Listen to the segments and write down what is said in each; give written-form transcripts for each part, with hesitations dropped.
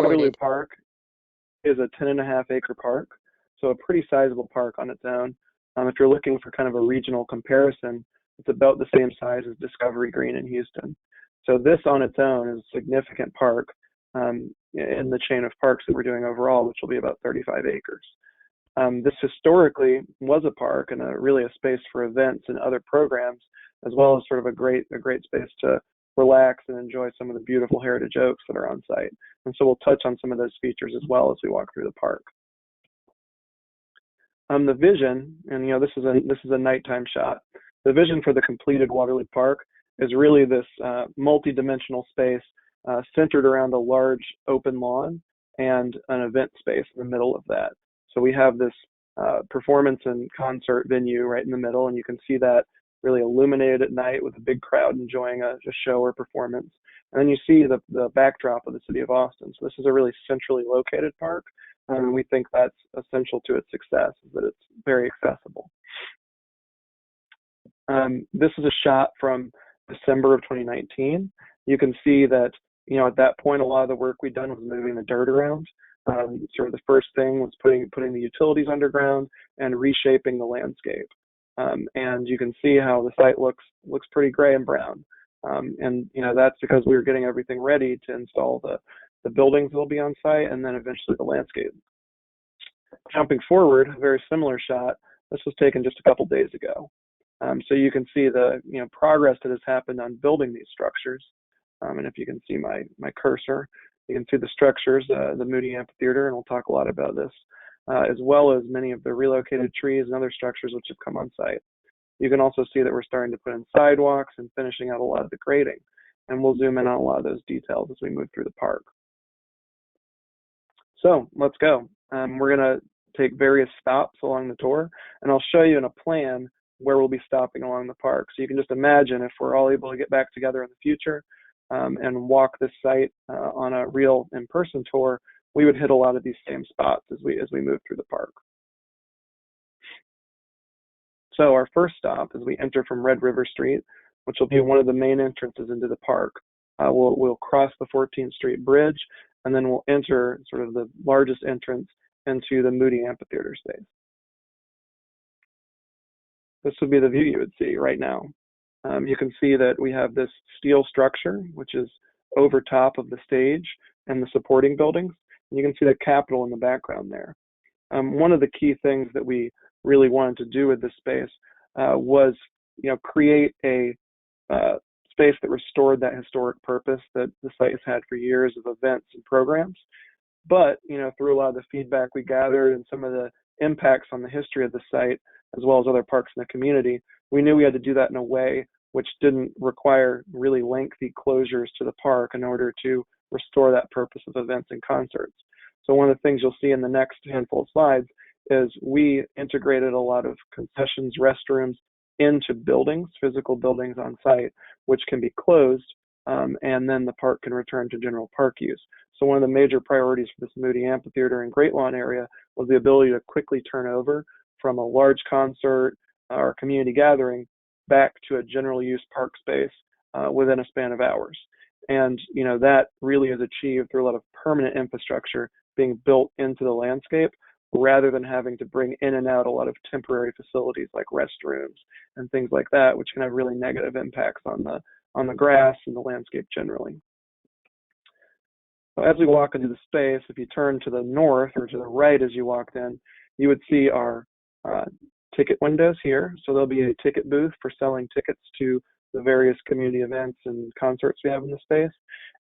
Waterloo recorded. Park is a 10.5-acre park, so a pretty sizable park on its own. If you're looking for kind of a regional comparison, it's about the same size as Discovery Green in Houston. So this on its own is a significant park in the chain of parks that we're doing overall, which will be about 35 acres. This historically was a park and really a space for events and other programs, as well as sort of a great space to relax and enjoy some of the beautiful heritage oaks that are on site. And so we'll touch on some of those features as well as we walk through the park. The vision, and this is a nighttime shot. The vision for the completed Waterloo Park is really this multi-dimensional space centered around a large open lawn and an event space in the middle of that. So we have this performance and concert venue right in the middle, and you can see that really illuminated at night with a big crowd enjoying a show or performance. And then you see the backdrop of the city of Austin. So this is a really centrally located park, and we think that's essential to its success, is that it's very accessible. This is a shot from December of 2019. You can see that, at that point, a lot of the work we'd done was moving the dirt around. Sort of the first thing was putting the utilities underground and reshaping the landscape. And you can see how the site looks pretty gray and brown. And that's because we were getting everything ready to install the buildings that will be on site, and then eventually the landscape. Jumping forward, a very similar shot. This was taken just a couple days ago. So you can see the progress that has happened on building these structures. And if you can see my cursor, you can see the structures, the Moody Amphitheater, and we'll talk a lot about this, as well as many of the relocated trees and other structures which have come on site. You can also see that we're starting to put in sidewalks and finishing out a lot of the grading. And we'll zoom in on a lot of those details as we move through the park. So let's go. We're going to take various stops along the tour, and I'll show you in a plan where we'll be stopping along the park. So you can just imagine if we're all able to get back together in the future and walk this site on a real in-person tour, we would hit a lot of these same spots as we move through the park. So our first stop as we enter from Red River Street, which will be one of the main entrances into the park. We'll cross the 14th Street Bridge, and then we'll enter sort of the largest entrance into the Moody Amphitheater space. This would be the view you would see right now. You can see that we have this steel structure, which is over top of the stage and the supporting buildings. And you can see the Capitol in the background there. One of the key things that we really wanted to do with this space was, create a space that restored that historic purpose that the site has had for years of events and programs. But, through a lot of the feedback we gathered and some of the impacts on the history of the site, as well as other parks in the community, we knew we had to do that in a way which didn't require really lengthy closures to the park in order to restore that purpose of events and concerts. So one of the things you'll see in the next handful of slides is we integrated a lot of concessions, restrooms into buildings, physical buildings on site, which can be closed, and then the park can return to general park use. So one of the major priorities for this Moody Amphitheater and Great Lawn area was the ability to quickly turn over from a large concert or community gathering back to a general use park space within a span of hours. And that really is achieved through a lot of permanent infrastructure being built into the landscape, rather than having to bring in and out a lot of temporary facilities like restrooms and things like that, which can have really negative impacts on the grass and the landscape generally. So as we walk into the space, if you turn to the north or to the right as you walked in, you would see our ticket windows here. So there'll be a ticket booth for selling tickets to the various community events and concerts we have in the space.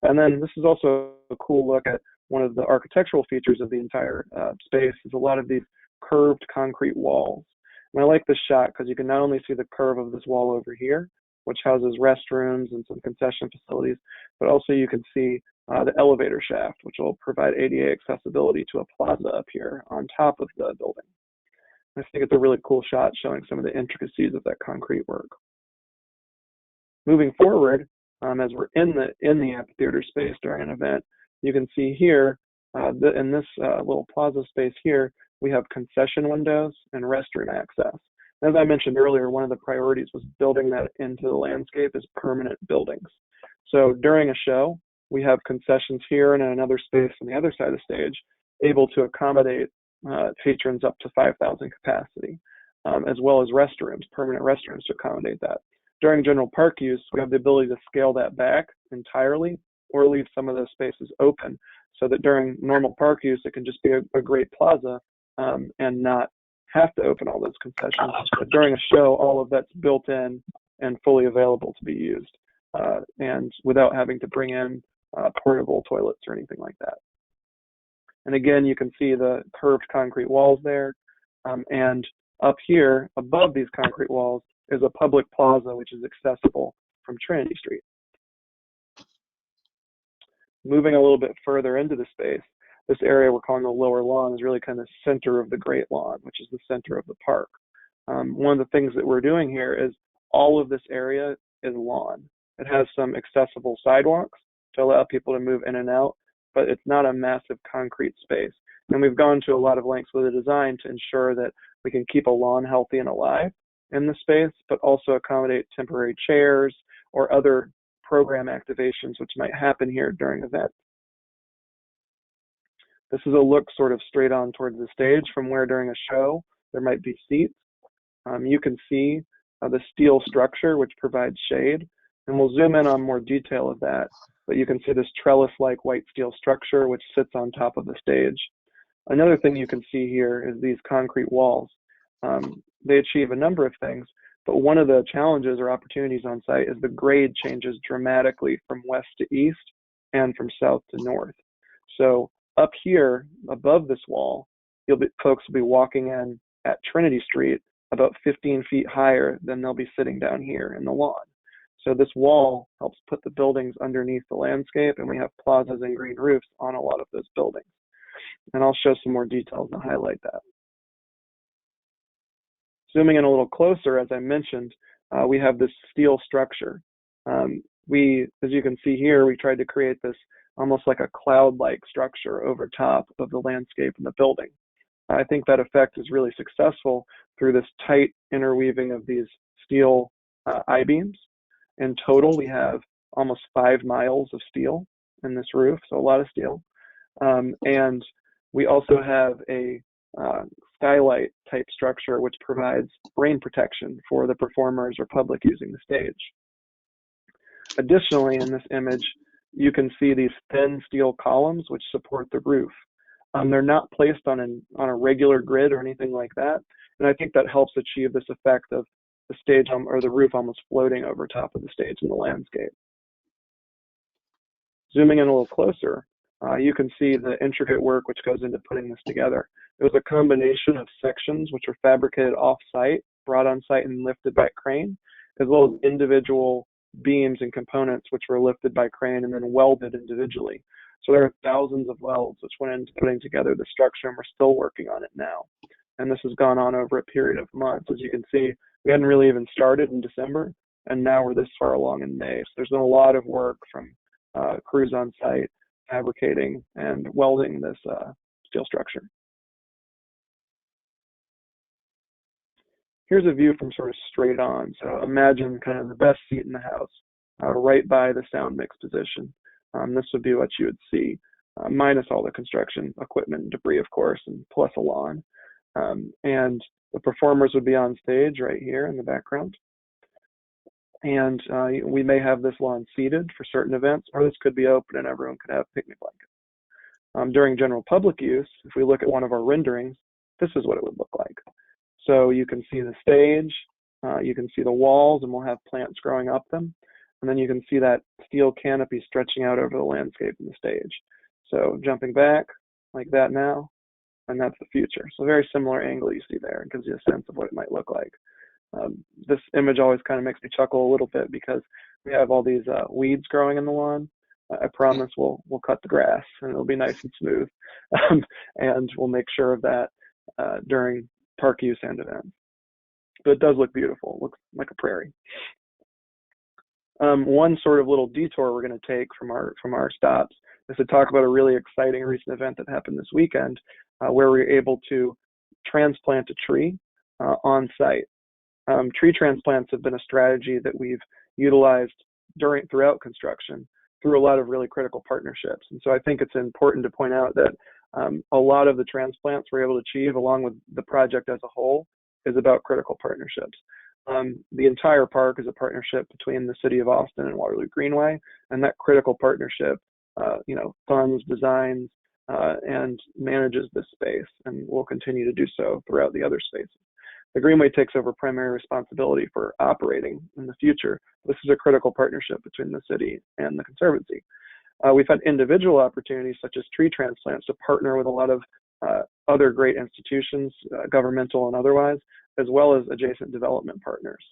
And then this is also a cool look at one of the architectural features of the entire space is a lot of these curved concrete walls. And I like this shot because you can not only see the curve of this wall over here, which houses restrooms and some concession facilities, but also you can see the elevator shaft, which will provide ADA accessibility to a plaza up here on top of the building. I think it's a really cool shot showing some of the intricacies of that concrete work. Moving forward, as we're in the amphitheater space during an event, you can see here in this little plaza space here, we have concession windows and restroom access. As I mentioned earlier, one of the priorities was building that into the landscape as permanent buildings. So during a show, we have concessions here and another space on the other side of the stage, able to accommodate patrons up to 5,000 capacity, as well as restrooms, permanent restrooms to accommodate that. During general park use, we have the ability to scale that back entirely or leave some of those spaces open so that during normal park use, it can just be a great plaza and not have to open all those concessions. But during a show, all of that's built in and fully available to be used, and without having to bring in portable toilets or anything like that. And again, you can see the curved concrete walls there. And up here, above these concrete walls, is a public plaza, which is accessible from Trinity Street. Moving a little bit further into the space, this area we're calling the lower lawn is really kind of the center of the Great Lawn, which is the center of the park. One of the things that we're doing here is all of this area is lawn. It has some accessible sidewalks to allow people to move in and out, but it's not a massive concrete space. And we've gone to a lot of lengths with the design to ensure that we can keep a lawn healthy and alive in the space, but also accommodate temporary chairs or other program activations which might happen here during events. This is a look sort of straight on towards the stage from where during a show there might be seats. You can see the steel structure which provides shade, and we'll zoom in on more detail of that, but you can see this trellis-like white steel structure which sits on top of the stage. Another thing you can see here is these concrete walls. They achieve a number of things, but one of the challenges or opportunities on site is the grade changes dramatically from west to east and from south to north. So up here above this wall, folks will be walking in at Trinity Street about 15 feet higher than they'll be sitting down here in the lawn. So this wall helps put the buildings underneath the landscape, and we have plazas and green roofs on a lot of those buildings. And I'll show some more details and highlight that. Zooming in a little closer, as I mentioned, we have this steel structure. As you can see here, we tried to create this almost like a cloud-like structure over top of the landscape and the building. I think that effect is really successful through this tight interweaving of these steel I-beams. In total, we have almost 5 miles of steel in this roof, so a lot of steel. And we also have a skylight type structure which provides rain protection for the performers or public using the stage. Additionally, in this image, you can see these thin steel columns which support the roof. They're not placed on a regular grid or anything like that, and I think that helps achieve this effect of the stage or the roof almost floating over top of the stage in the landscape. Zooming in a little closer, you can see the intricate work which goes into putting this together. It was a combination of sections which were fabricated off-site, brought on site and lifted by crane, as well as individual beams and components which were lifted by crane and then welded individually. So there are thousands of welds which went into putting together the structure, and we're still working on it now. And this has gone on over a period of months. As you can see, we hadn't really even started in December, and now we're this far along in May. So there's been a lot of work from crews on site, fabricating and welding this steel structure. Here's a view from sort of straight on. So imagine kind of the best seat in the house, right by the sound mix position. This would be what you would see, minus all the construction equipment and debris, of course, and plus a lawn. And the performers would be on stage right here in the background. And we may have this lawn seated for certain events, or this could be open and everyone could have picnic blankets. During general public use, if we look at one of our renderings, this is what it would look like. So you can see the stage, you can see the walls, and we'll have plants growing up them. And then you can see that steel canopy stretching out over the landscape and the stage. So jumping back like that now, and that's the future. So very similar angle you see there. It gives you a sense of what it might look like. This image always kind of makes me chuckle a little bit because we have all these weeds growing in the lawn. I promise we'll cut the grass and it'll be nice and smooth. And we'll make sure of that during park use and events. But it does look beautiful. It looks like a prairie. One sort of little detour we're going to take from our stops is to talk about a really exciting recent event that happened this weekend where we were able to transplant a tree on site. Tree transplants have been a strategy that we've utilized throughout construction, through a lot of really critical partnerships. And so I think it's important to point out that a lot of the transplants we're able to achieve, along with the project as a whole, is about critical partnerships. The entire park is a partnership between the City of Austin and Waterloo Greenway, and that critical partnership, funds, designs, and manages this space, and will continue to do so throughout the other spaces. The Greenway takes over primary responsibility for operating in the future. This is a critical partnership between the city and the Conservancy. We've had individual opportunities such as tree transplants to partner with a lot of other great institutions, governmental and otherwise, as well as adjacent development partners.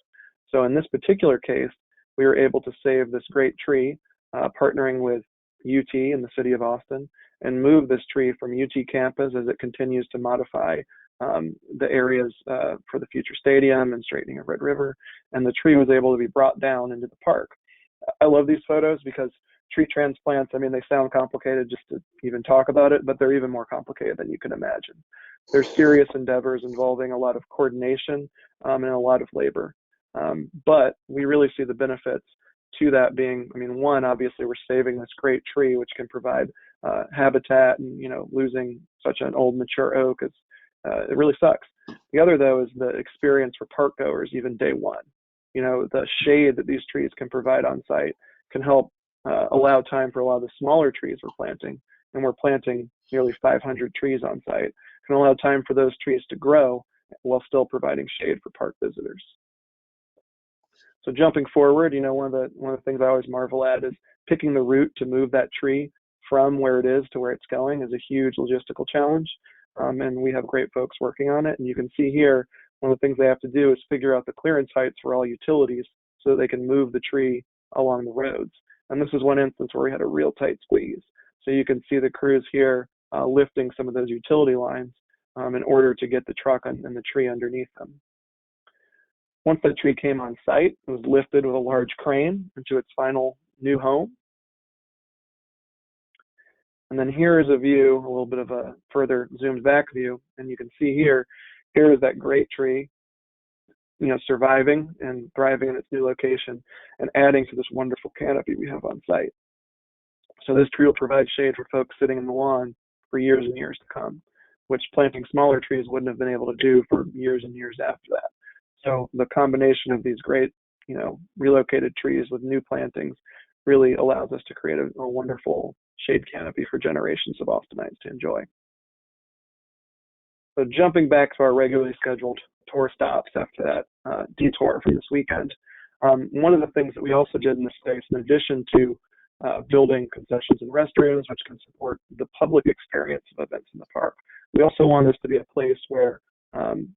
So in this particular case, we were able to save this great tree, partnering with UT and the City of Austin, and move this tree from UT campus as it continues to modify the areas for the future stadium and straightening of Red River. And the tree was able to be brought down into the park. I love these photos because tree transplants, I mean, they sound complicated just to even talk about it, but they're even more complicated than you can imagine. They're serious endeavors involving a lot of coordination and a lot of labor. But we really see the benefits to that being, I mean, one, obviously we're saving this great tree, which can provide habitat, and, losing such an old mature oak is, it really sucks. The other, though, is the experience for park goers, even day one. The shade that these trees can provide on site can help allow time for a lot of the smaller trees we're planting, and we're planting nearly 500 trees on site, can allow time for those trees to grow while still providing shade for park visitors. So jumping forward, one of the things I always marvel at is picking the route to move that tree from where it is to where it's going is a huge logistical challenge. And we have great folks working on it. And you can see here, one of the things they have to do is figure out the clearance heights for all utilities so that they can move the tree along the roads. And this is one instance where we had a real tight squeeze. So you can see the crews here lifting some of those utility lines in order to get the truck and the tree underneath them. Once the tree came on site, it was lifted with a large crane into its final new home. And then here is a view, a little bit of a further zoomed back view, and you can see here is that great tree, surviving and thriving in its new location and adding to this wonderful canopy we have on site. So this tree will provide shade for folks sitting in the lawn for years and years to come, which planting smaller trees wouldn't have been able to do for years and years after that. So the combination of these great, relocated trees with new plantings really allows us to create a wonderful shade canopy for generations of Austinites to enjoy. So jumping back to our regularly scheduled tour stops after that detour from this weekend, one of the things that we also did in this space, in addition to building concessions and restrooms, which can support the public experience of events in the park, we also want this to be a place where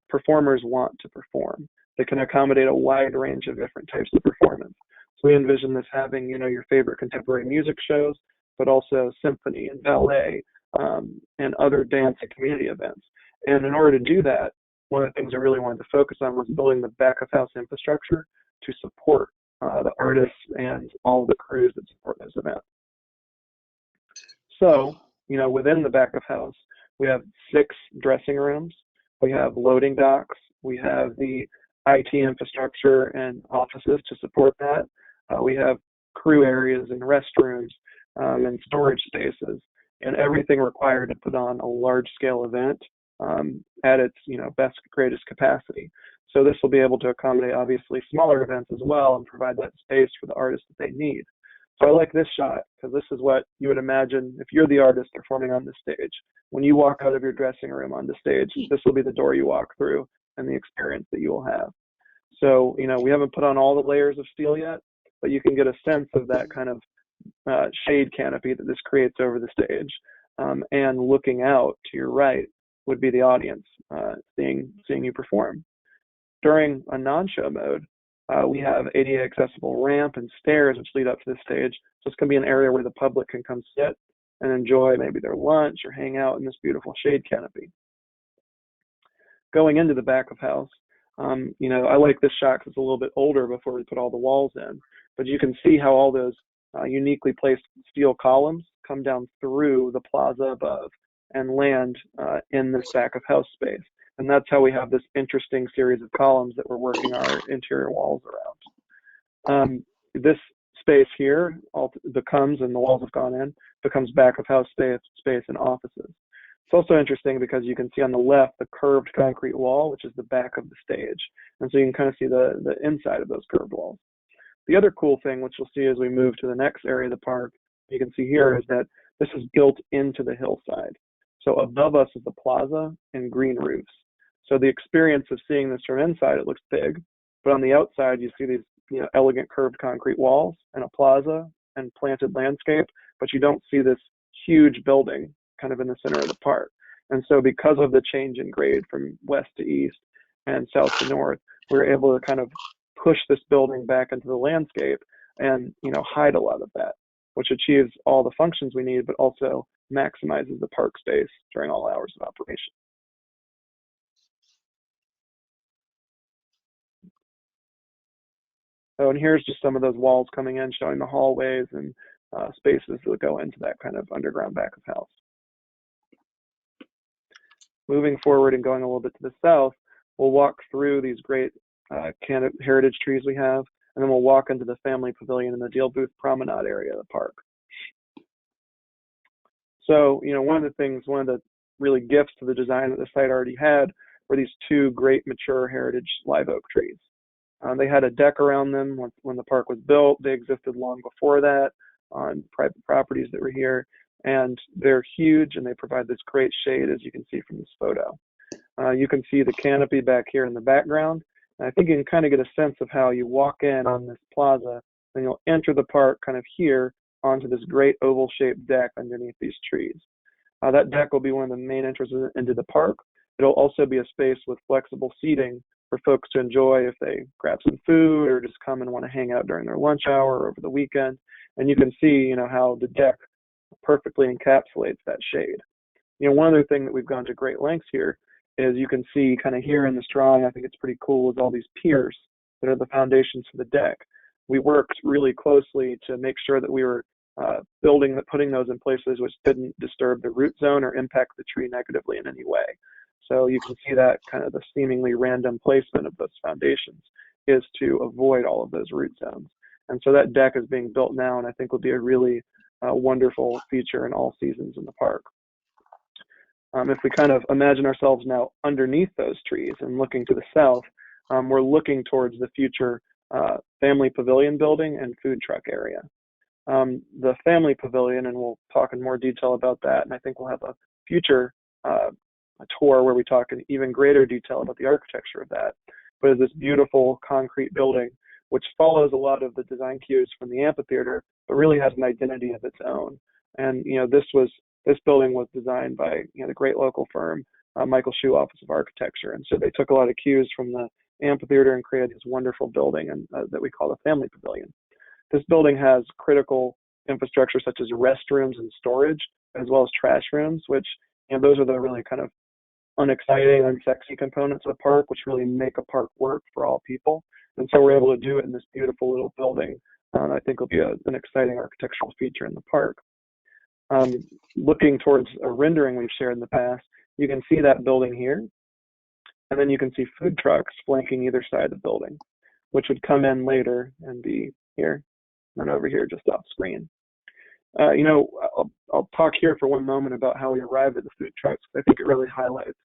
performers want to perform. They can accommodate a wide range of different types of performance. So we envision this having, your favorite contemporary music shows, but also symphony and ballet and other dance and community events. And in order to do that, one of the things I really wanted to focus on was building the back of house infrastructure to support the artists and all the crews that support those events. So, within the back of house, we have 6 dressing rooms, we have loading docks, we have the IT infrastructure and offices to support that. We have crew areas and restrooms and storage spaces, and everything required to put on a large-scale event at its best, greatest capacity. So this will be able to accommodate obviously smaller events as well and provide that space for the artists that they need. So I like this shot because this is what you would imagine if you're the artist performing on the stage. When you walk out of your dressing room on the stage, this will be the door you walk through and the experience that you will have. So, we haven't put on all the layers of steel yet, but you can get a sense of that kind of shade canopy that this creates over the stage. And looking out to your right would be the audience seeing you perform. During a non-show mode, we have ADA accessible ramp and stairs which lead up to the stage. So it's going to be an area where the public can come sit and enjoy maybe their lunch or hang out in this beautiful shade canopy. Going into the back of house, I like this shot because it's a little bit older before we put all the walls in, but you can see how all those uniquely placed steel columns come down through the plaza above and land in this back of house space. And that's how we have this interesting series of columns that we're working our interior walls around. This space here all becomes, and the walls have gone in, becomes back of house space and offices. It's also interesting because you can see on the left the curved concrete wall, which is the back of the stage. And so you can kind of see the inside of those curved walls. The other cool thing, which you'll see as we move to the next area of the park, you can see here, is that this is built into the hillside. So above us is the plaza and green roofs. So the experience of seeing this from inside, it looks big, but on the outside you see these elegant curved concrete walls and a plaza and planted landscape, but you don't see this huge building kind of in the center of the park. And so because of the change in grade from west to east and south to north, we're able to kind of push this building back into the landscape and hide a lot of that, which achieves all the functions we need, but also maximizes the park space during all hours of operation. So, and here's just some of those walls coming in, showing the hallways and spaces that go into that kind of underground back of house. Moving forward and going a little bit to the south, we'll walk through these great heritage trees we have, and then we'll walk into the Family Pavilion and the Deal Booth Promenade area of the park. So, one of the really gifts to the design that the site already had were these two great mature heritage live oak trees. They had a deck around them when the park was built. They existed long before that on private properties that were here, and they're huge and they provide this great shade, as you can see from this photo. You can see the canopy back here in the background. And I think you can kind of get a sense of how you walk in on this plaza, and you'll enter the park kind of here onto this great oval-shaped deck underneath these trees. That deck will be one of the main entrances into the park. It'll also be a space with flexible seating for folks to enjoy if they grab some food or just come and want to hang out during their lunch hour or over the weekend. And you can see, how the deck perfectly encapsulates that shade. One other thing that we've gone to great lengths here is you can see kind of here in this drawing, I think it's pretty cool, is all these piers that are the foundations for the deck. We worked really closely to make sure that we were putting those in places which didn't disturb the root zone or impact the tree negatively in any way. So you can see that kind of the seemingly random placement of those foundations is to avoid all of those root zones. And so that deck is being built now, and I think will be a really wonderful feature in all seasons in the park. If we kind of imagine ourselves now underneath those trees and looking to the south, we're looking towards the future Family Pavilion building and food truck area. The Family Pavilion, and we'll talk in more detail about that, and I think we'll have a future a tour where we talk in even greater detail about the architecture of that. But it's this beautiful concrete building which follows a lot of the design cues from the amphitheater, but really has an identity of its own. And this building was designed by the great local firm Michael Shue Office of Architecture, and so they took a lot of cues from the amphitheater and created this wonderful building that we call the Family Pavilion. This building has critical infrastructure such as restrooms and storage, as well as trash rooms, which those are the really kind of unexciting, unsexy components of the park, which really make a park work for all people. And so we're able to do it in this beautiful little building. I think will be an exciting architectural feature in the park. Looking towards a rendering we've shared in the past, you can see that building here, and then you can see food trucks flanking either side of the building, which would come in later and be here, and over here just off screen. I'll talk here for one moment about how we arrived at the food trucks. I think it really highlights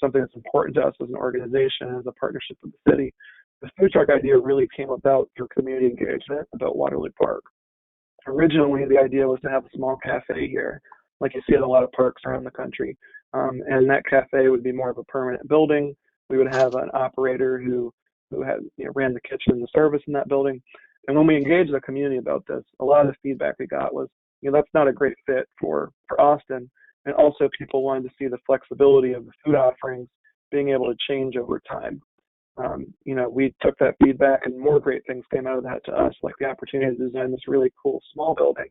something that's important to us as an organization, as a partnership with the city. The food truck idea really came about through community engagement about Waterloo Park. Originally, the idea was to have a small cafe here, like you see at a lot of parks around the country. And that cafe would be more of a permanent building. We would have an operator who had ran the kitchen and the service in that building. And when we engaged the community about this, a lot of the feedback we got was, that's not a great fit for Austin. And also people wanted to see the flexibility of the food offerings being able to change over time. We took that feedback and more great things came out of that to us, like the opportunity to design this really cool small building,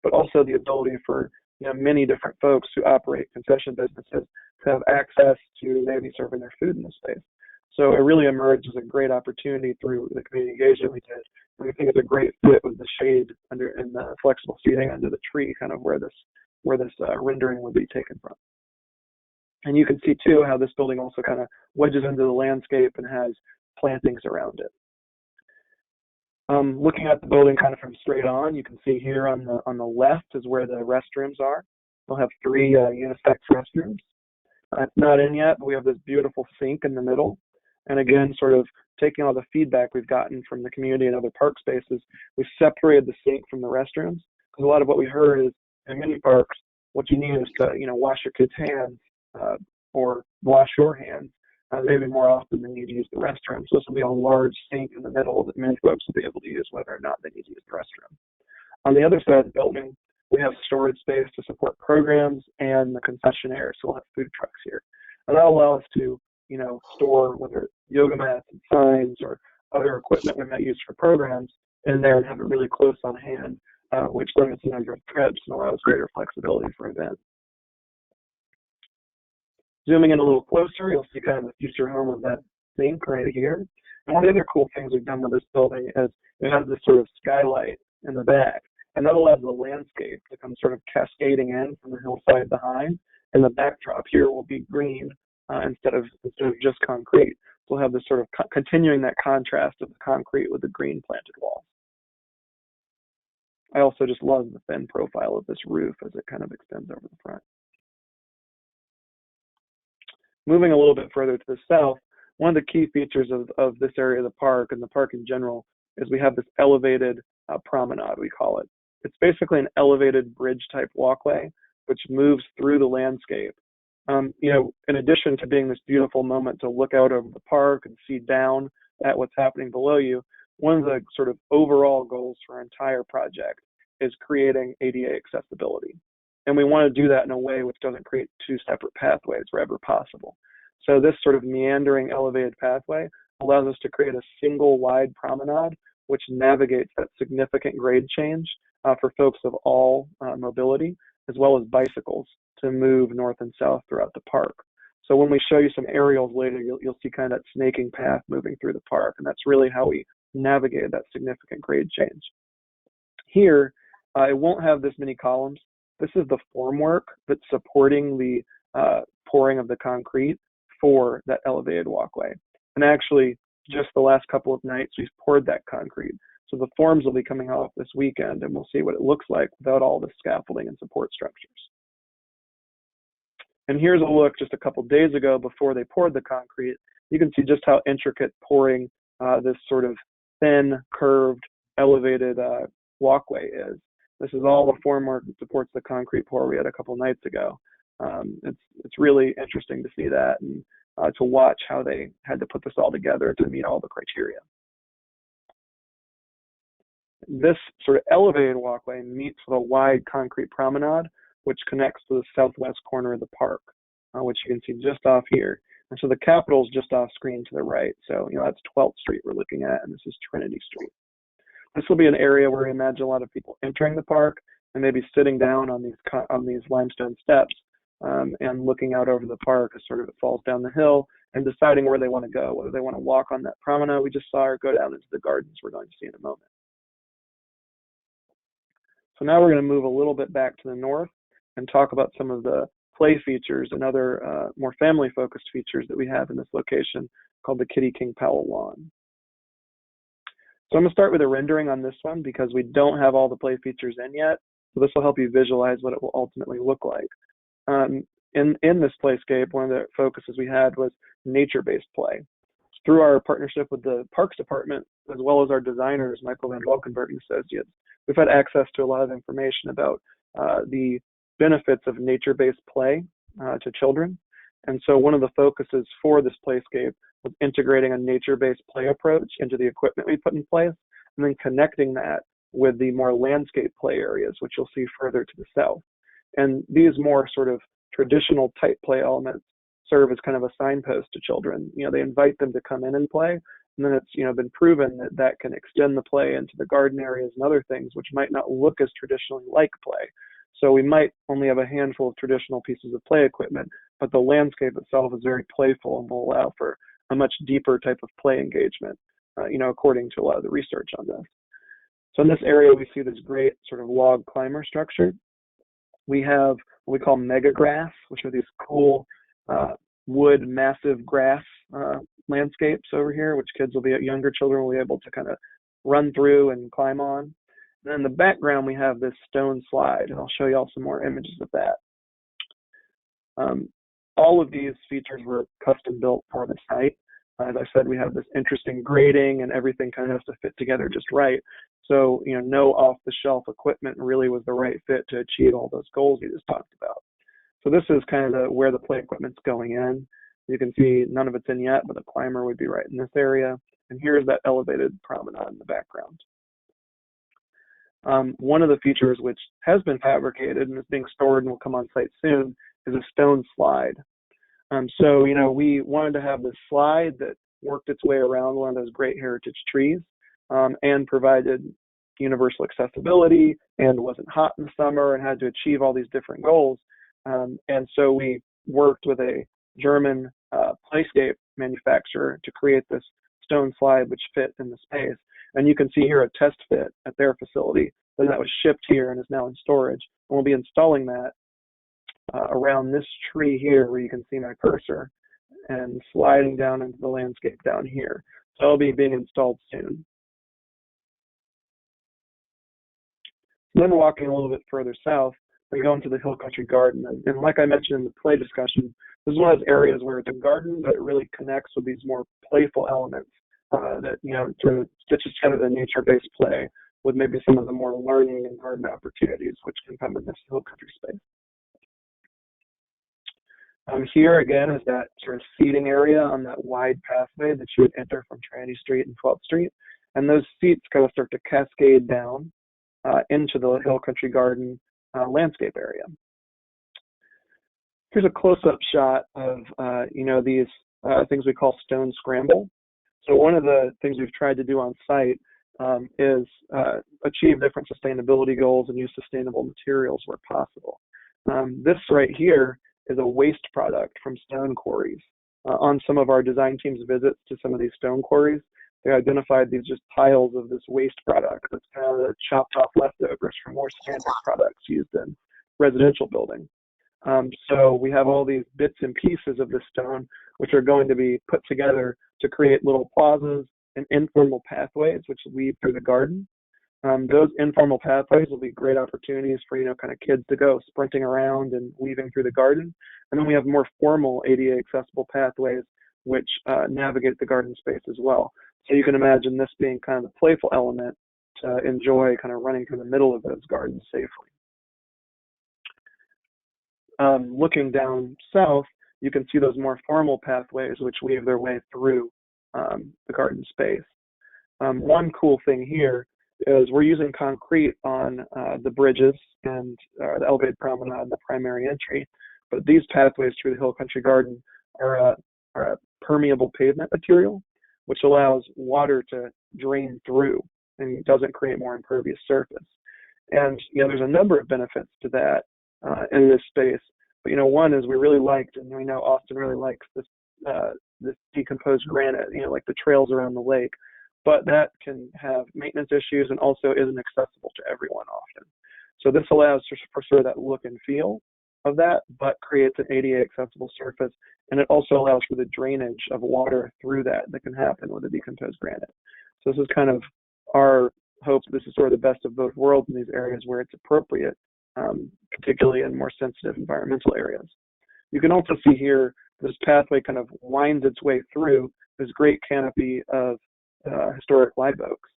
but also the ability for many different folks who operate concession businesses to have access to maybe serving their food in this space. So it really emerged as a great opportunity through the community engagement we did. And we think it's a great fit with the shade under and the flexible seating under the tree, kind of where this rendering would be taken from. And you can see too how this building also kind of wedges into the landscape and has plantings around it. Looking at the building kind of from straight on, you can see here on the left is where the restrooms are. We'll have 3 unisex restrooms. It's not in yet, but we have this beautiful sink in the middle. And again, sort of taking all the feedback we've gotten from the community and other park spaces, we separated the sink from the restrooms. Because a lot of what we heard is in many parks, what you need is to, wash your kids' hands or wash your hands maybe more often than you need to use the restroom. So this will be a large sink in the middle that many folks will be able to use whether or not they need to use the restroom. On the other side of the building, we have storage space to support programs and the concessionaire, so we'll have food trucks here. And that'll allow us to, store whether it's yoga mats and signs or other equipment we might use for programs in there and have it really close on hand, which limits the number of trips and allows greater flexibility for events. Zooming in a little closer, you'll see kind of the future home of that sink right here. And one of the other cool things we've done with this building is it has this sort of skylight in the back, and that allows the landscape to come sort of cascading in from the hillside behind, and the backdrop here will be green instead of just concrete. So we'll have this sort of continuing that contrast of the concrete with the green planted walls. I also just love the thin profile of this roof as it kind of extends over the front. Moving a little bit further to the south, one of the key features of this area of the park and the park in general is we have this elevated promenade, we call it. It's basically an elevated bridge type walkway which moves through the landscape. In addition to being this beautiful moment to look out over the park and see down at what's happening below you, one of the sort of overall goals for our entire project is creating ADA accessibility. And we want to do that in a way which doesn't create 2 separate pathways wherever possible. So this sort of meandering elevated pathway allows us to create a single wide promenade which navigates that significant grade change for folks of all mobility, as well as bicycles to move north and south throughout the park. So when we show you some aerials later, you'll see kind of that snaking path moving through the park, and that's really how we navigated that significant grade change. Here, it won't have this many columns. This is the formwork that's supporting the pouring of the concrete for that elevated walkway. And actually, just the last couple of nights, we've poured that concrete. So the forms will be coming off this weekend, and we'll see what it looks like without all the scaffolding and support structures. And here's a look just a couple days ago before they poured the concrete. You can see just how intricate pouring this sort of thin, curved, elevated walkway is. This is all the formwork that supports the concrete pour we had a couple nights ago. It's really interesting to see that and to watch how they had to put this all together to meet all the criteria. This sort of elevated walkway meets with a wide concrete promenade, which connects to the southwest corner of the park, which you can see just off here. And so the Capitol is just off screen to the right. So, that's 12th Street we're looking at, and this is Trinity Street. This will be an area where we imagine a lot of people entering the park and maybe sitting down on these limestone steps and looking out over the park as sort of it falls down the hill and deciding where they want to go, whether they want to walk on that promenade we just saw or go down into the gardens we're going to see in a moment. So now we're going to move a little bit back to the north and talk about some of the play features and other more family-focused features that we have in this location called the Kitty King Powell Lawn. So I'm going to start with a rendering on this one because we don't have all the play features in yet. So this will help you visualize what it will ultimately look like. In this playscape, one of the focuses we had was nature-based play. Through our partnership with the Parks Department, as well as our designers, Michael Van Valkenburg and Associates, we've had access to a lot of information about the benefits of nature-based play to children. And so one of the focuses for this playscape was integrating a nature-based play approach into the equipment we put in place, and then connecting that with the more landscape play areas, which you'll see further to the south. And these more sort of traditional type play elements serve as kind of a signpost to children. They invite them to come in and play, and then it's been proven that that can extend the play into the garden areas and other things which might not look as traditionally like play. So we might only have a handful of traditional pieces of play equipment, but the landscape itself is very playful and will allow for a much deeper type of play engagement, according to a lot of the research on this. So in this area, we see this great sort of log climber structure. We have what we call mega grass, which are these cool wood, massive grass landscapes over here, which younger children will be able to kind of run through and climb on. And then in the background, we have this stone slide, and I'll show you all some more images of that. All of these features were custom built for the site. As I said, we have this interesting grading, and everything kind of has to fit together just right. So, no off-the-shelf equipment really was the right fit to achieve all those goals you just talked about. So this is kind of where the play equipment's going in. You can see none of it's in yet, but the climber would be right in this area. And here's that elevated promenade in the background. One of the features which has been fabricated and is being stored and will come on site soon is a stone slide. So, we wanted to have this slide that worked its way around one of those great heritage trees and provided universal accessibility and wasn't hot in the summer and had to achieve all these different goals. And so we worked with a German playscape manufacturer to create this stone slide which fit in the space. And you can see here a test fit at their facility, and that was shipped here and is now in storage. And we'll be installing that around this tree here where you can see my cursor and sliding down into the landscape down here. So it'll be being installed soon. Then walking a little bit further south, we go into the Hill Country Garden. And like I mentioned in the play discussion, this is one of those areas where it's a garden, but it really connects with these more playful elements that, sort of stitches together the nature-based play with maybe some of the more learning and garden opportunities, which can come in this Hill Country space. Here again is that sort of seating area on that wide pathway that you would enter from Trinity Street and 12th Street. And those seats kind of start to cascade down into the Hill Country Garden landscape area. Here's a close-up shot of these things we call stone scramble. So one of the things we've tried to do on site is achieve different sustainability goals and use sustainable materials where possible. This right here is a waste product from stone quarries. On some of our design team's visits to some of these stone quarries, they identified these just piles of this waste product that's kind of the chopped off leftovers from more standard products used in residential building. So we have all these bits and pieces of the stone which are going to be put together to create little plazas and informal pathways which lead through the garden. Those informal pathways will be great opportunities for, kind of kids to go sprinting around and weaving through the garden. And then we have more formal ADA accessible pathways which navigate the garden space as well. So you can imagine this being kind of the playful element to enjoy kind of running through the middle of those gardens safely. Looking down south, you can see those more formal pathways which weave their way through the garden space. One cool thing here is we're using concrete on the bridges and the elevated promenade and the primary entry, but these pathways through the Hill Country Garden are a permeable pavement material, which allows water to drain through and doesn't create more impervious surface. And there's a number of benefits to that in this space. But one is we really liked, and we know Austin really likes this decomposed granite, like the trails around the lake. But that can have maintenance issues and also isn't accessible to everyone often. So this allows for sort of that look and feel of that, but creates an ADA accessible surface. And it also allows for the drainage of water through that can happen with a decomposed granite. So this is kind of our hope. This is sort of the best of both worlds in these areas where it's appropriate, particularly in more sensitive environmental areas. You can also see here, this pathway kind of winds its way through this great canopy of historic live oaks.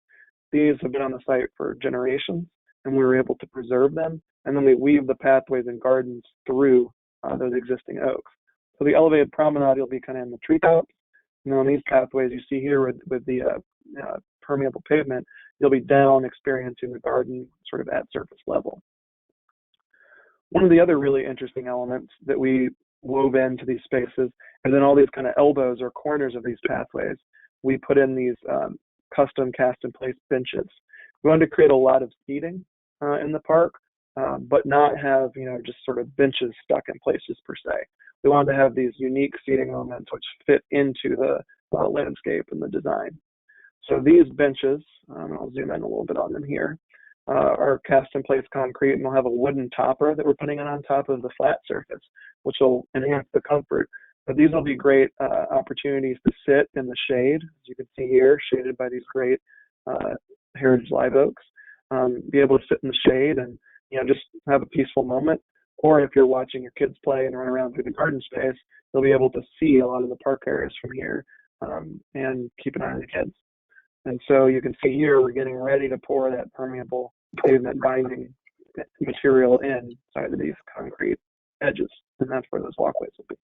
These have been on the site for generations, and we were able to preserve them. And then we weave the pathways and gardens through those existing oaks. So the elevated promenade, you'll be kind of in the treetops. And then on these pathways you see here with the permeable pavement, you'll be down experiencing the garden sort of at surface level. One of the other really interesting elements that we wove into these spaces, and then all these kind of elbows or corners of these pathways, we put in these custom cast in place benches. We wanted to create a lot of seating in the park, but not have, just sort of benches stuck in places per se. We wanted to have these unique seating elements which fit into the landscape and the design. So these benches, I'll zoom in a little bit on them here, are cast in place concrete, and we'll have a wooden topper that we're putting on top of the flat surface, which will enhance the comfort. But these will be great opportunities to sit in the shade, as you can see here, shaded by these great heritage live oaks, be able to sit in the shade and, just have a peaceful moment. Or if you're watching your kids play and run around through the garden space, you'll be able to see a lot of the park areas from here, and keep an eye on the kids. And so you can see here, we're getting ready to pour that permeable pavement binding material inside of these concrete edges, and that's where those walkways will be.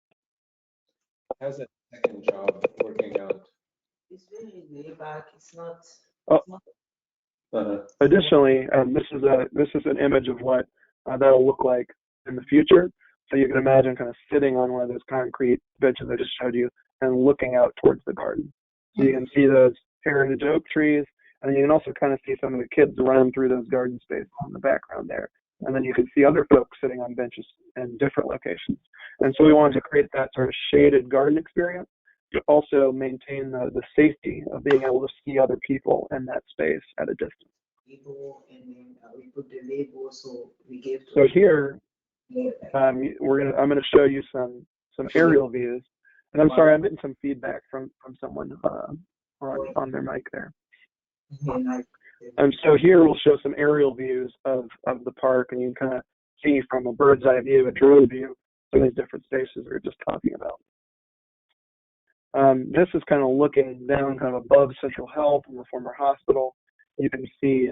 How's that second job working out? It's really way back. It's not. Oh, It's not additionally, this is an image of what that'll look like in the future. So you can imagine kind of sitting on one of those concrete benches I just showed you and looking out towards the garden. So you can see those heritage oak trees, and then you can also kind of see some of the kids running through those garden spaces in the background there. And then you can see other folks sitting on benches in different locations. And so we wanted to create that sort of shaded garden experience, but also maintain the safety of being able to see other people in that space at a distance. people, and then we put the label, so we gave. So here, Yeah, I'm gonna show you some aerial views. And I'm sorry, I'm getting some feedback from someone on their mic there. And so here we'll show some aerial views of the park, and you can kind of see from a bird's eye view, a drone view, some of these different spaces we were just talking about. This is kind of looking down kind of above Central Health and the former hospital. You can see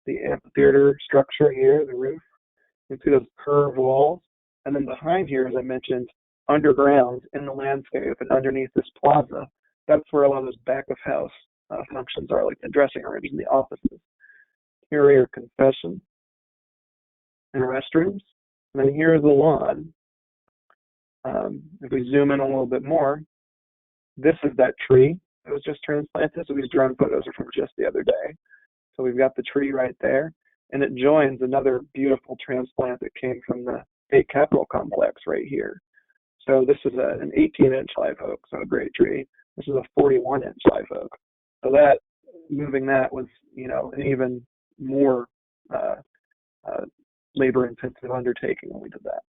the amphitheater structure here, the roof. You can see those curved walls. And then behind here, as I mentioned, underground in the landscape and underneath this plaza, that's where a lot of those back of house functions are, like the dressing rooms and the offices. Here are your confession and restrooms. And then here's the lawn. If we zoom in a little bit more, this is that tree that was just transplanted. So these drone photos are from just the other day. So we've got the tree right there, and it joins another beautiful transplant that came from the state capitol complex right here. So this is an 18-inch live oak, so a great tree. This is a 41-inch live oak. So that, moving that was, an even more labor-intensive undertaking when we did that.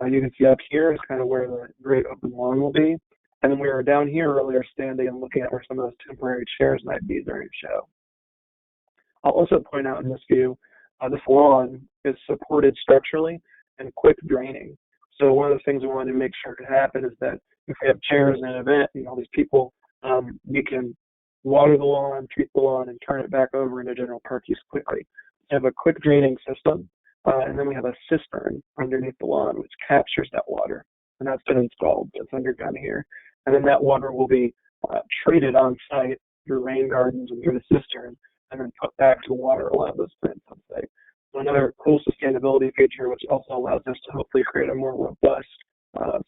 You can see up here is kind of where the great open lawn will be. And then we were down here earlier standing and looking at where some of those temporary chairs might be during the show. I'll also point out in this view, this lawn is supported structurally and quick draining. So one of the things we wanted to make sure could happen is that if we have chairs in an event, all these people, we can water the lawn, treat the lawn, and turn it back over into general park use quickly. We have a quick draining system, and then we have a cistern underneath the lawn which captures that water, and that's been installed. It's underground here, and then that water will be treated on site through rain gardens and through the cistern, and then put back to water a lot of those plants on site. So another cool sustainability feature, which also allows us to hopefully create a more robust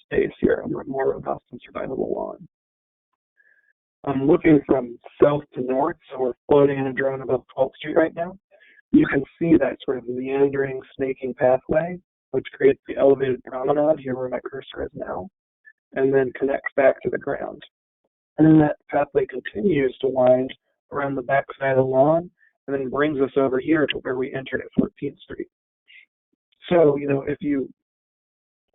space here, a more robust and survivable lawn. I'm looking from south to north, so we're floating in a drone above 12th Street right now. You can see that sort of meandering, snaking pathway, which creates the elevated promenade here where my cursor is now, and then connects back to the ground. And then that pathway continues to wind around the back side of the lawn, and then brings us over here to where we entered at 14th Street. So, if you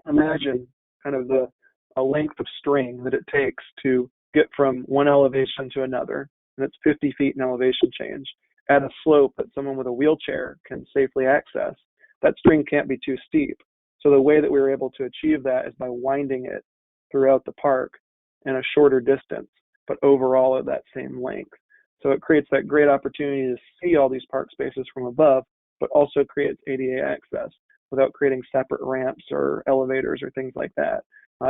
imagine kind of a length of string that it takes to get from one elevation to another, and it's 50 feet in elevation change, at a slope that someone with a wheelchair can safely access, that string can't be too steep. So the way that we were able to achieve that is by winding it throughout the park in a shorter distance, but overall at that same length. So it creates that great opportunity to see all these park spaces from above, but also creates ADA access without creating separate ramps or elevators or things like that.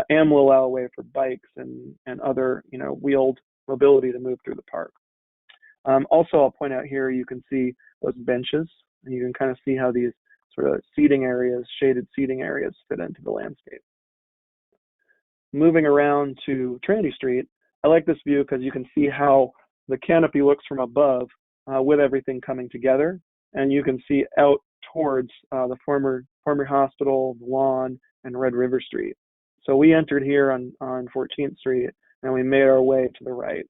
And will allow a way for bikes and other, wheeled mobility to move through the park. Also, I'll point out here, you can see those benches, and you can kind of see how these sort of seating areas, shaded seating areas, fit into the landscape. Moving around to Trinity Street, I like this view because you can see how the canopy looks from above with everything coming together, and you can see out towards the former hospital, the lawn, and Red River Street. So we entered here on 14th Street, and we made our way to the right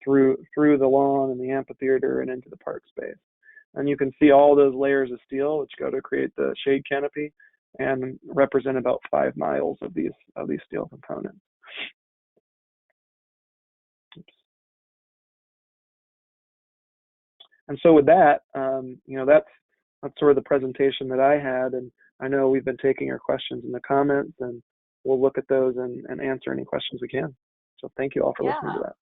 through the lawn and the amphitheater and into the park space. And you can see all those layers of steel which go to create the shade canopy and represent about 5 miles of these steel components. Oops. And so with that, that's sort of the presentation that I had. And I know we've been taking your questions in the comments, and we'll look at those and answer any questions we can. So thank you all for listening to that.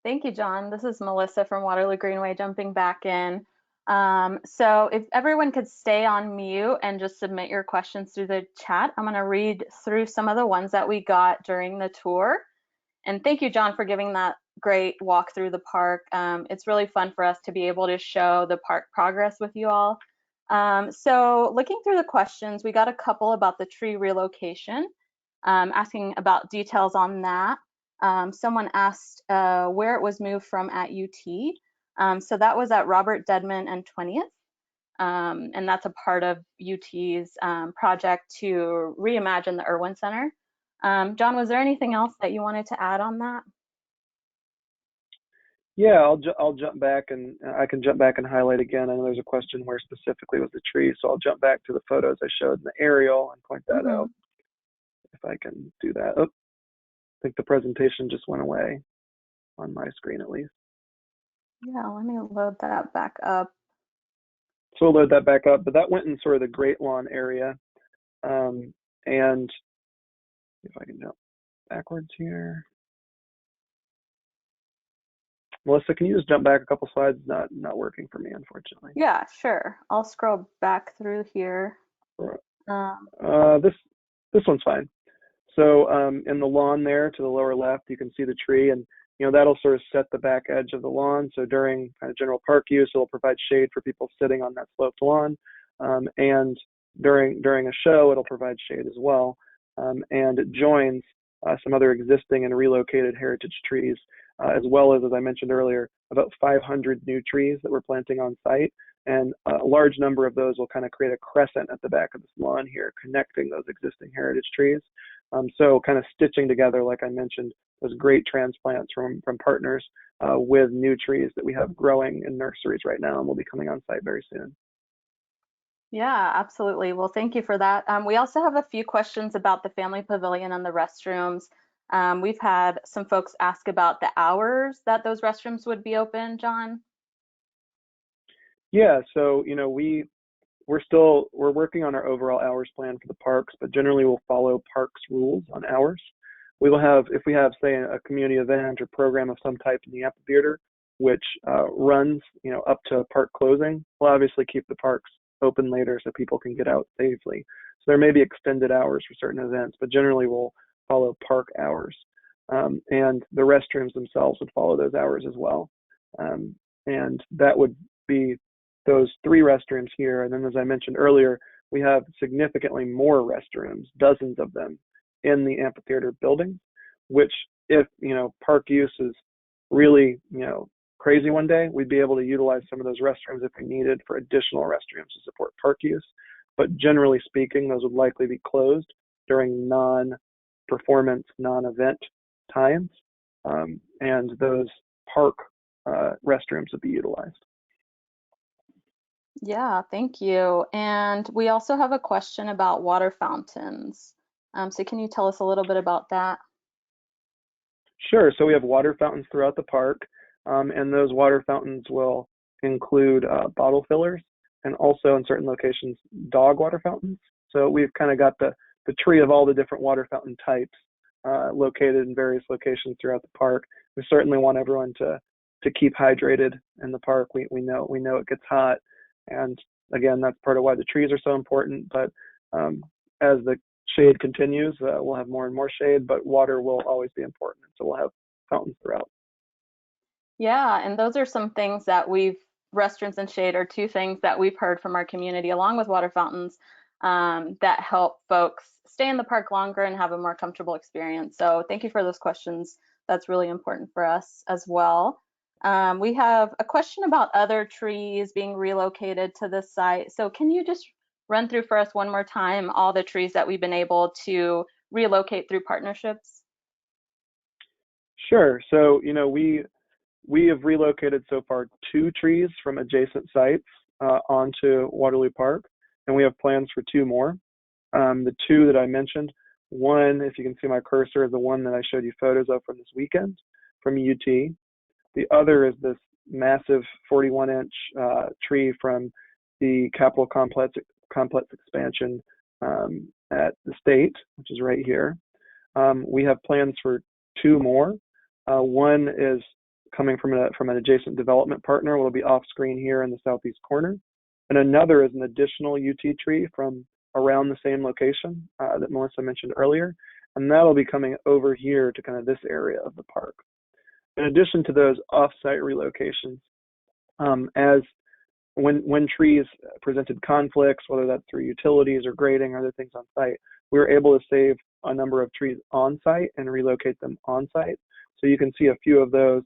Thank you, John. This is Melissa from Waterloo Greenway jumping back in. So if everyone could stay on mute and just submit your questions through the chat, I'm going to read through some of the ones that we got during the tour. And thank you, John, for giving that great walk through the park. It's really fun for us to be able to show the park progress with you all. So looking through the questions, we got a couple about the tree relocation, asking about details on that. Someone asked where it was moved from at UT. So that was at Robert Dedman and 20th. And that's a part of UT's project to reimagine the Irwin Center. John, was there anything else that you wanted to add on that? Yeah, I'll jump back, and I can jump back and highlight again. I know there's a question where specifically was the tree, so I'll jump back to the photos I showed in the aerial and point that out. If I can do that. Oh, I think the presentation just went away on my screen at least. Yeah, let me load that back up. So we'll load that back up, but that went in sort of the Great Lawn area. And if I can jump backwards here. Melissa, can you just jump back a couple slides? Not working for me, unfortunately. Yeah, sure. I'll scroll back through here. This one's fine. So in the lawn there to the lower left, you can see the tree, and that'll sort of set the back edge of the lawn. So during kind of general park use, it'll provide shade for people sitting on that sloped lawn, and during a show, it'll provide shade as well. And it joins some other existing and relocated heritage trees, as well as I mentioned earlier, about 500 new trees that we're planting on site. And a large number of those will kind of create a crescent at the back of this lawn here, connecting those existing heritage trees. So kind of stitching together, like I mentioned, those great transplants from partners with new trees that we have growing in nurseries right now and will be coming on site very soon. Yeah, absolutely. Well, thank you for that. We also have a few questions about the Family Pavilion and the restrooms. We've had some folks ask about the hours that those restrooms would be open, John. Yeah, so we're working on our overall hours plan for the parks, but generally we'll follow parks rules on hours. We will have, if we have, say, a community event or program of some type in the amphitheater, which runs, up to park closing, we'll obviously keep the parks open later so people can get out safely. So there may be extended hours for certain events, but generally we'll follow park hours. And the restrooms themselves would follow those hours as well. And that would be those 3 restrooms here. And then, as I mentioned earlier, we have significantly more restrooms, dozens of them, in the amphitheater building, which if, park use is really, crazy one day, we'd be able to utilize some of those restrooms if we needed for additional restrooms to support park use. But generally speaking, those would likely be closed during non-performance, non-event times. And those park restrooms would be utilized. Yeah, thank you. And we also have a question about water fountains. So can you tell us a little bit about that? Sure. So we have water fountains throughout the park, and those water fountains will include bottle fillers and also in certain locations, dog water fountains. So we've kind of got the tree of all the different water fountain types located in various locations throughout the park. We certainly want everyone to keep hydrated in the park. We know it gets hot, and again, that's part of why the trees are so important. But as the shade continues, we'll have more and more shade, but water will always be important. So we'll have fountains throughout. Yeah, and those are some things that restrooms and shade are 2 things that we've heard from our community, along with water fountains, that help folks stay in the park longer and have a more comfortable experience. So thank you for those questions. That's really important for us as well. We have a question about other trees being relocated to this site. So can you just run through for us one more time all the trees that we've been able to relocate through partnerships? Sure. So, we have relocated so far 2 trees from adjacent sites onto Waterloo Park, and we have plans for 2 more. The 2 that I mentioned, one, if you can see my cursor, is the one that I showed you photos of from this weekend from UT. The other is this massive 41-inch tree from the Capitol Complex expansion at the state, which is right here. We have plans for 2 more. One is coming from an adjacent development partner. Will be off screen here in the southeast corner. And another is an additional UT tree from around the same location that Melissa mentioned earlier. And that'll be coming over here to kind of this area of the park. In addition to those off-site relocations, as when trees presented conflicts, whether that's through utilities or grading or other things on site, we were able to save a number of trees on site and relocate them on site. So you can see a few of those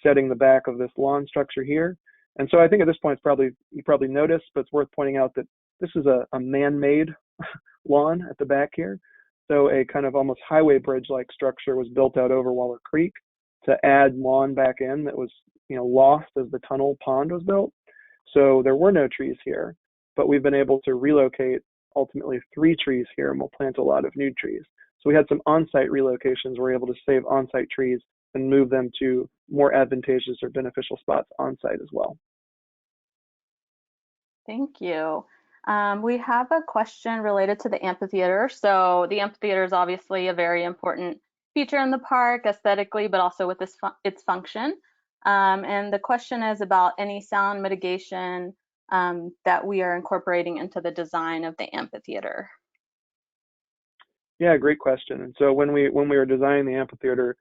setting the back of this lawn structure here. And so I think at this point, you probably noticed, but it's worth pointing out that this is a man-made lawn at the back here. So a kind of almost highway bridge-like structure was built out over Waller Creek to add lawn back in that was, lost as the tunnel pond was built. So there were no trees here, but we've been able to relocate ultimately 3 trees here, and we'll plant a lot of new trees. So we had some on-site relocations. We're able to save on-site trees and move them to more advantageous or beneficial spots on-site as well. Thank you. We have a question related to the amphitheater. So the amphitheater is obviously a very important feature in the park aesthetically, but also with its function. And the question is about any sound mitigation that we are incorporating into the design of the amphitheater. Yeah, great question. And so when we were designing the amphitheater,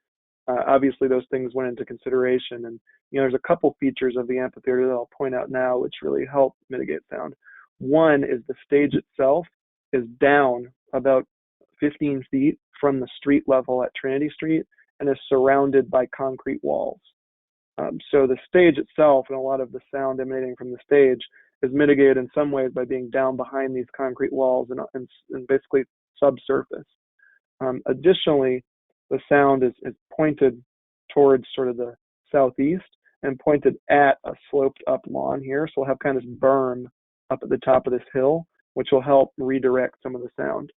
obviously those things went into consideration. And there's a couple features of the amphitheater that I'll point out now, which really help mitigate sound. One is the stage itself is down about 15 feet from the street level at Trinity Street and is surrounded by concrete walls. So the stage itself and a lot of the sound emanating from the stage is mitigated in some ways by being down behind these concrete walls and basically subsurface. Additionally, the sound is pointed towards sort of the southeast and pointed at a sloped up lawn here. So we'll have kind of this berm up at the top of this hill, which will help redirect some of the sound.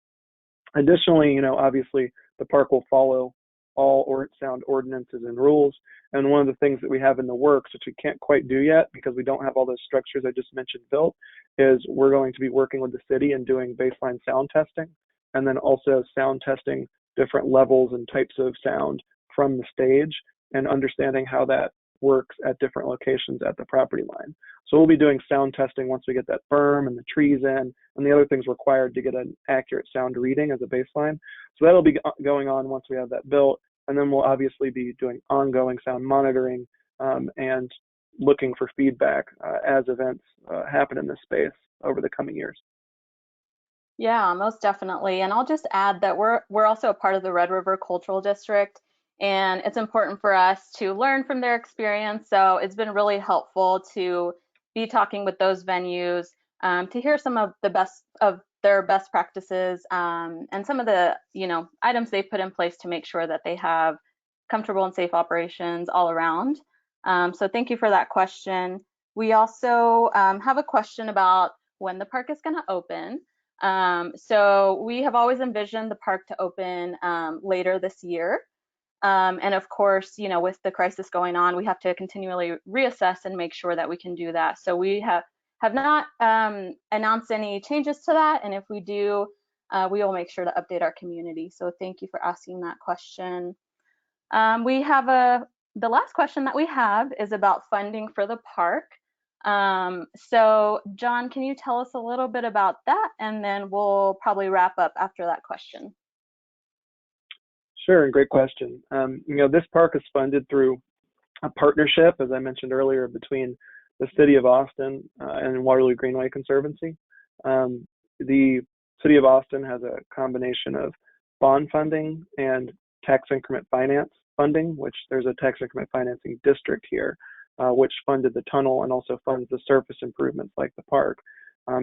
Additionally, obviously the park will follow all sound ordinances and rules. And one of the things that we have in the works, which we can't quite do yet because we don't have all those structures I just mentioned built, is we're going to be working with the city and doing baseline sound testing, and then also sound testing different levels and types of sound from the stage and understanding how that works at different locations at the property line. So we'll be doing sound testing once we get that berm and the trees in and the other things required to get an accurate sound reading as a baseline. So that'll be going on once we have that built. And then we'll obviously be doing ongoing sound monitoring and looking for feedback as events happen in this space over the coming years. Yeah, most definitely. And I'll just add that we're also a part of the Red River Cultural District, and it's important for us to learn from their experience. So it's been really helpful to be talking with those venues to hear some of their best practices and some of the items they've put in place to make sure that they have comfortable and safe operations all around. So thank you for that question. We also have a question about when the park is going to open. So we have always envisioned the park to open later this year. And of course, with the crisis going on, we have to continually reassess and make sure that we can do that. So we have not announced any changes to that. And if we do, we will make sure to update our community. So thank you for asking that question. We have the last question that we have is about funding for the park. So John, can you tell us a little bit about that? And then we'll probably wrap up after that question. Sure, great question. This park is funded through a partnership, as I mentioned earlier, between the City of Austin and Waterloo Greenway Conservancy. The City of Austin has a combination of bond funding and tax increment finance funding, which there's a tax increment financing district here, which funded the tunnel and also funds the surface improvements like the park,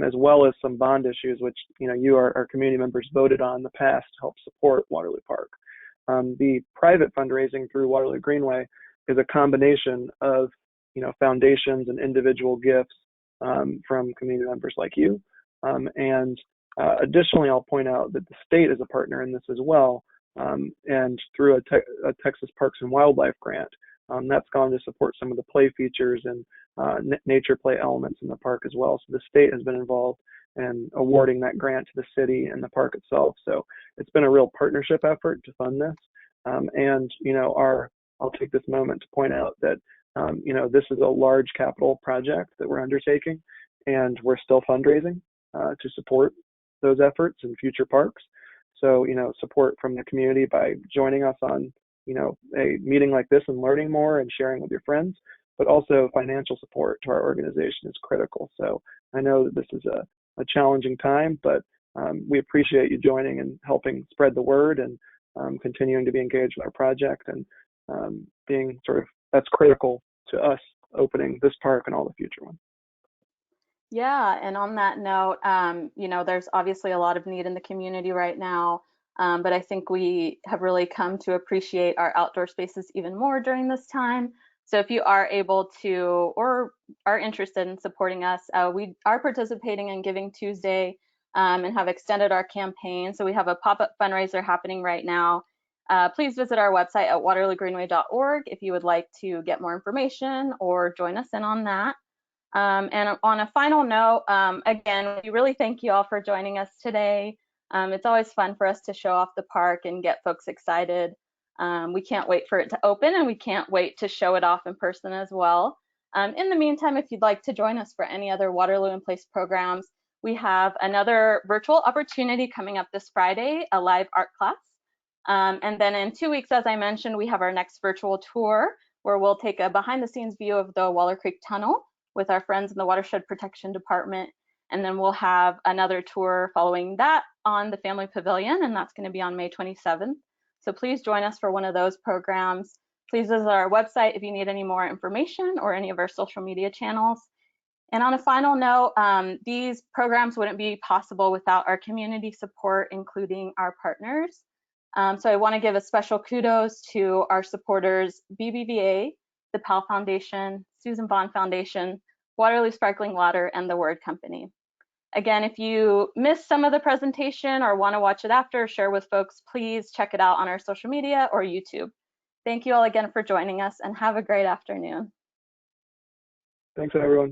as well as some bond issues, which our community members voted on in the past to help support Waterloo Park. The private fundraising through Waterloo Greenway is a combination of foundations and individual gifts from community members like you. Additionally, I'll point out that the state is a partner in this as well. And through a Texas Parks and Wildlife grant, that's gone to support some of the play features and nature play elements in the park as well. So the state has been involved in awarding that grant to the city and the park itself. So it's been a real partnership effort to fund this. And, you know, I'll take this moment to point out that, you know, this is a large capital project that we're undertaking, and we're still fundraising to support those efforts in future parks. So, you know, support from the community by joining us on, you know, a meeting like this and learning more and sharing with your friends, but also financial support to our organization is critical. So I know that this is a challenging time, but we appreciate you joining and helping spread the word and continuing to be engaged with our project and being that's critical to us opening this park and all the future ones. Yeah, and on that note, you know, there's obviously a lot of need in the community right now, but I think we have really come to appreciate our outdoor spaces even more during this time. So if you are able to or are interested in supporting us, we are participating in Giving Tuesday and have extended our campaign. So we have a pop-up fundraiser happening right now. Please visit our website at waterloogreenway.org if you would like to get more information or join us in on that. And on a final note, again, we really thank you all for joining us today. It's always fun for us to show off the park and get folks excited. We can't wait for it to open, and we can't wait to show it off in person as well. In the meantime, if you'd like to join us for any other Waterloo-In-Place programs, we have another virtual opportunity coming up this Friday, a live art class. And then in 2 weeks, as I mentioned, we have our next virtual tour where we'll take a behind-the-scenes view of the Waller Creek Tunnel with our friends in the Watershed Protection Department. And then we'll have another tour following that on the Family Pavilion, and that's going to be on May 27th. So please join us for one of those programs. Please visit our website if you need any more information or any of our social media channels. And on a final note, these programs wouldn't be possible without our community support, including our partners. So I want to give a special kudos to our supporters, BBVA, the Powell Foundation, Susan Bond Foundation, Waterloo Sparkling Water, and the Word Company. Again, if you missed some of the presentation or want to watch it after or share with folks, please check it out on our social media or YouTube. Thank you all again for joining us, and have a great afternoon. Thanks, everyone.